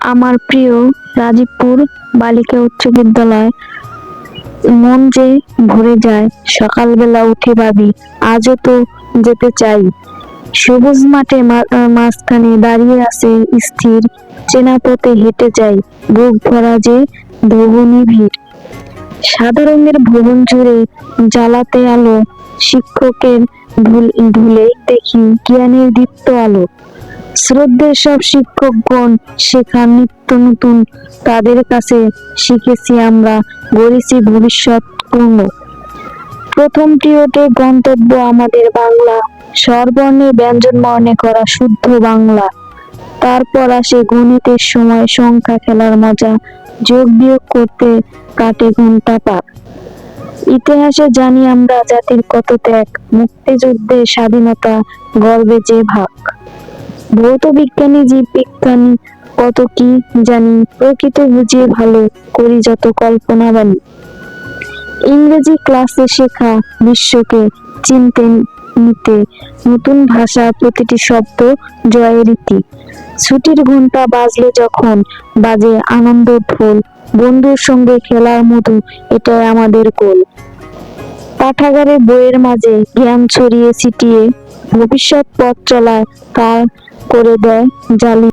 আমার প্রিয় রাজীবপুর বালিকা উচ্চ বিদ্যালয়। মন যে ভরে যায়, সকালবেলা উঠে ভাবি আজও তো যেতে চাই। সবুজ মাঠে মাঝখানে দাঁড়িয়ে আছে স্থির, চেনা পথে হেঁটে যাই, বুক ভরা যে ভবনী ভিড়। সাদা রঙের ভবন জুড়ে জ্বালাতে আলো, শিক্ষকের ধুলেই দেখি জ্ঞানের দীপ্ত আলো। শ্রদ্ধেয় সব শিক্ষকগণ শেখান নিত্য নতুন, তাদের কাছে শিখেছি আমরা, গড়েছি ভবিষ্যৎ পূর্ণ। প্রথম পিরিয়ডে গন্তব্য আমাদের বাংলা, স্বরবর্ণে ব্যঞ্জনবর্ণে করা শুদ্ধ বাংলা। তারপর আসে গণিতের সময় সংখ্যা খেলার মজা, যোগ বিয়োগ করতে কাটে ঘন্টা পার। ইতিহাসে জানি আমরা জাতির কত ত্যাগ, মুক্তিযুদ্ধে স্বাধীনতা গর্বে যে ভাগ। ভৌত বিজ্ঞানী জীব বিজ্ঞানী কত কি জানি, প্রকৃত বুঝিয়ে ভালো করি যত কল্পনা বানি। ইংরেজি ক্লাসে শেখা বিশ্বকে চিনতে নিতে, নতুন ভাষা প্রতিটি শব্দ জয়ের রীতি। ছুটির ঘন্টা বাজলে যখন বাজে আনন্দ ঢোল, বন্ধুর সঙ্গে খেলার মধু এটাই আমাদের গোল। পাঠাগারে বইয়ের মাঝে জ্ঞান ছড়িয়ে ছিটিয়ে, ভবিষ্যৎ পথ চলায় কার করে দেয় জালি।